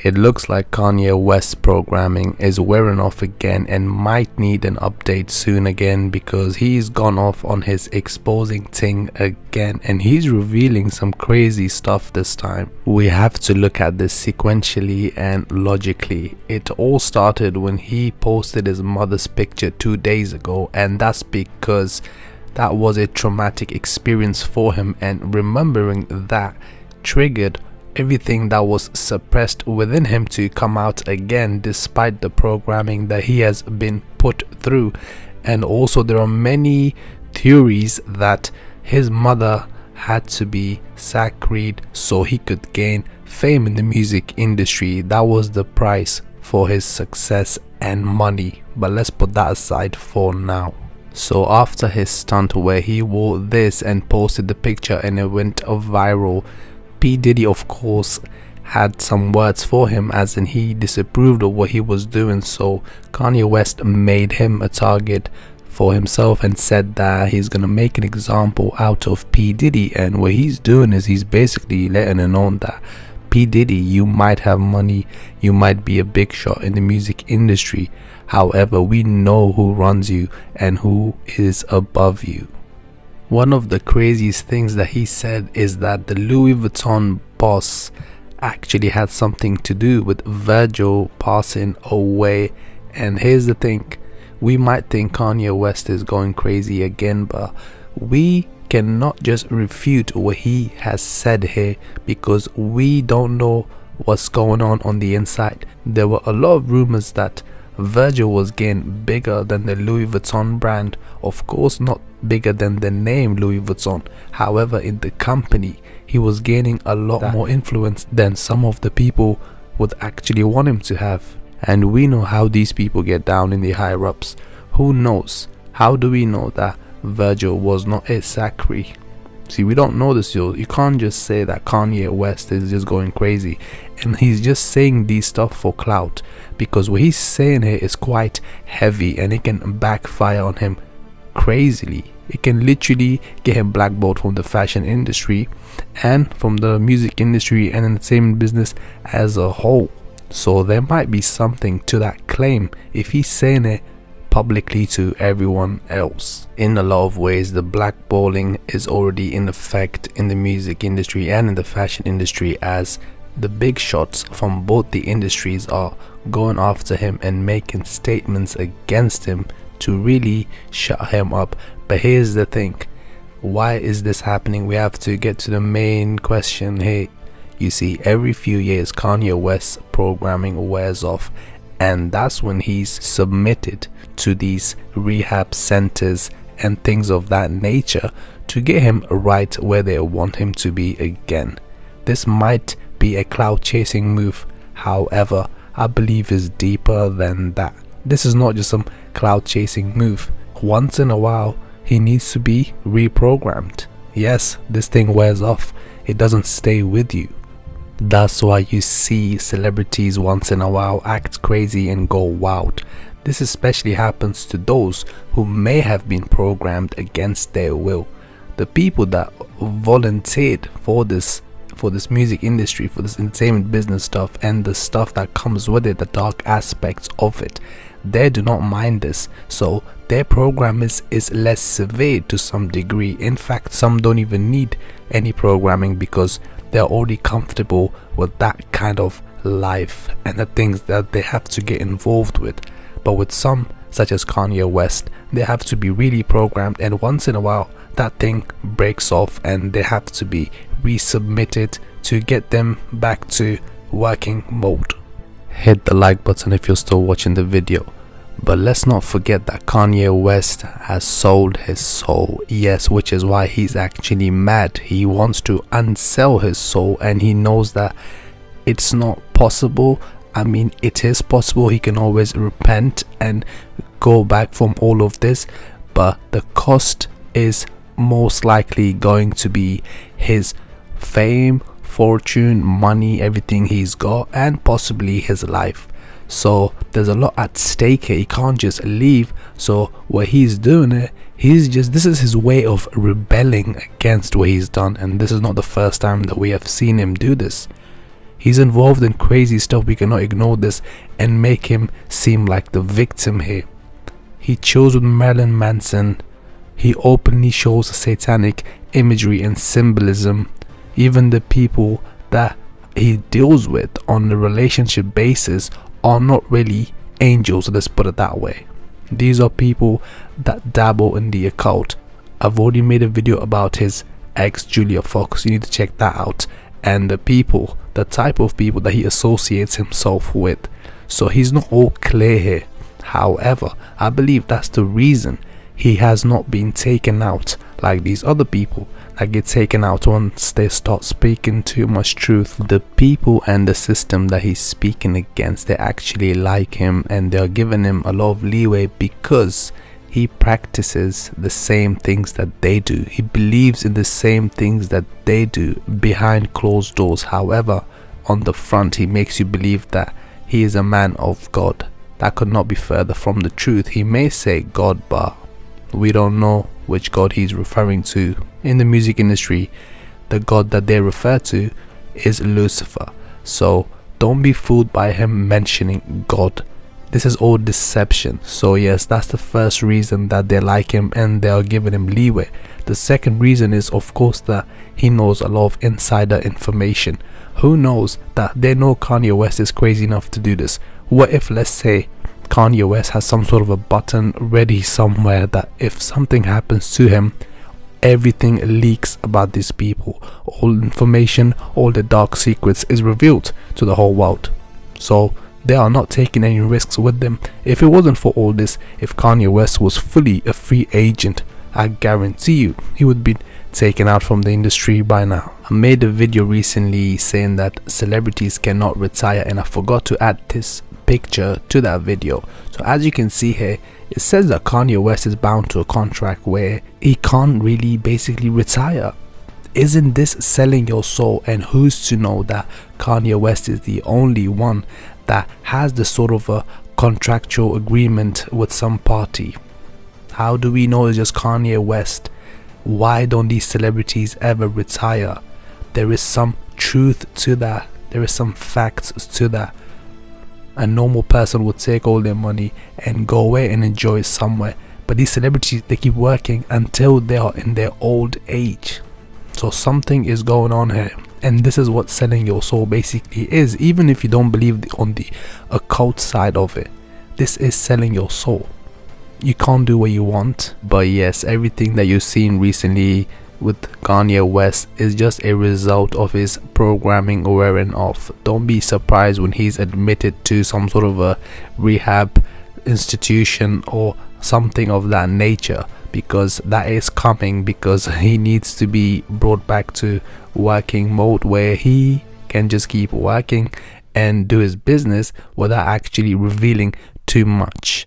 It looks like Kanye West's programming is wearing off again and might need an update soon again, because he's gone off on his exposing thing again and he's revealing some crazy stuff this time. We have to look at this sequentially and logically. It all started when he posted his mother's picture 2 days ago, and that's because that was a traumatic experience for him, and remembering that triggered everything that was suppressed within him to come out again, despite the programming that he has been put through. And also there are many theories that his mother had to be sacrificed so he could gain fame in the music industry. That was the price for his success and money, but let's put that aside for now. So after his stunt where he wore this and posted the picture and it went viral, P Diddy of course had some words for him, as in he disapproved of what he was doing. So Kanye West made him a target for himself and said that he's gonna make an example out of P Diddy, and what he's doing is he's basically letting it known that P Diddy, you might have money, you might be a big shot in the music industry, however we know who runs you and who is above you. One of the craziest things that he said is that the Louis Vuitton boss actually had something to do with Virgil passing away. And here's the thing, we might think Kanye West is going crazy again, but we cannot just refute what he has said here, because we don't know what's going on the inside. There were a lot of rumors that Virgil was getting bigger than the Louis Vuitton brand. Of course not bigger than the name Louis Vuitton, however in the company he was gaining a lot more influence than some of the people would actually want him to have. And we know how these people get down in the higher ups. Who knows? How do we know that Virgil was not a sacri? See, we don't know this. You can't just say that Kanye West is just going crazy and he's just saying these stuff for clout, because what he's saying here is quite heavy and it can backfire on him crazily. It can literally get him blackballed from the fashion industry and from the music industry and entertainment business as a whole. So there might be something to that claim if he's saying it publicly to everyone else. In a lot of ways, the blackballing is already in effect in the music industry and in the fashion industry, as the big shots from both the industries are going after him and making statements against him to really shut him up. But here's the thing, why is this happening? We have to get to the main question here. You see, every few years Kanye West's programming wears off, and that's when he's submitted to these rehab centers and things of that nature to get him right where they want him to be again. This might be a cloud chasing move, however I believe is deeper than that. This is not just some cloud chasing move. Once in a while he needs to be reprogrammed. Yes, this thing wears off, it doesn't stay with you. That's why you see celebrities once in a while act crazy and go wild. This especially happens to those who may have been programmed against their will. The people that volunteered for this music industry, for this entertainment business stuff and the stuff that comes with it, the dark aspects of it, they do not mind this. So their program is less severe to some degree. In fact, some don't even need any programming because they're already comfortable with that kind of life and the things that they have to get involved with. But with some, such as Kanye West, they have to be really programmed, and once in a while that thing breaks off and they have to be resubmitted to get them back to working mode. Hit the like button if you're still watching the video. But let's not forget that Kanye West has sold his soul. Yes, which is why he's actually mad. He wants to unsell his soul and he knows that it's not possible. I mean, it is possible. He can always repent and go back from all of this, but the cost is most likely going to be his fame, fortune, money, everything he's got, and possibly his life. So there's a lot at stake here. He can't just leave. So what he's doing, this is his way of rebelling against what he's done, and this is not the first time that we have seen him do this. He's involved in crazy stuff. We cannot ignore this and make him seem like the victim here. He chills with Marilyn Manson. He openly shows satanic imagery and symbolism. Even the people that he deals with on a relationship basis are not really angels, let's put it that way. These are people that dabble in the occult. I've already made a video about his ex Julia Fox, you need to check that out, and the type of people that he associates himself with. So he's not all clear here. However, I believe that's the reason he has not been taken out like these other people that get taken out once they start speaking too much truth. The people and the system that he's speaking against, they actually like him and they're giving him a lot of leeway because he practices the same things that they do. He believes in the same things that they do behind closed doors. However, on the front, he makes you believe that he is a man of God. That could not be further from the truth. He may say God, but we don't know which God he's referring to. In the music industry, the God that they refer to is Lucifer. So don't be fooled by him mentioning God. This is all deception. So yes, that's the first reason that they like him and they are giving him leeway. The second reason is, of course, that he knows a lot of insider information. Who knows that they know Kanye West is crazy enough to do this? What if, let's say, Kanye West has some sort of a button ready somewhere that if something happens to him, everything leaks about these people. All information, all the dark secrets is revealed to the whole world. So they are not taking any risks with them. If it wasn't for all this, if Kanye West was fully a free agent, I guarantee you he would be taken out from the industry by now. I made a video recently saying that celebrities cannot retire, and I forgot to add this picture to that video. So as you can see here, it says that Kanye West is bound to a contract where he can't really basically retire. Isn't this selling your soul? And who's to know that Kanye West is the only one that has the sort of a contractual agreement with some party? How do we know it's just Kanye West? Why don't these celebrities ever retire? There is some truth to that. There is some facts to that. A normal person would take all their money and go away and enjoy it somewhere. But these celebrities, they keep working until they are in their old age. So something is going on here. And this is what selling your soul basically is. Even if you don't believe on the occult side of it, this is selling your soul. You can't do what you want. But yes, everything that you've seen recently with Kanye West is just a result of his programming wearing off. Don't be surprised when he's admitted to some sort of a rehab institution or something of that nature, because that is coming, because he needs to be brought back to working mode where he can just keep working and do his business without actually revealing too much.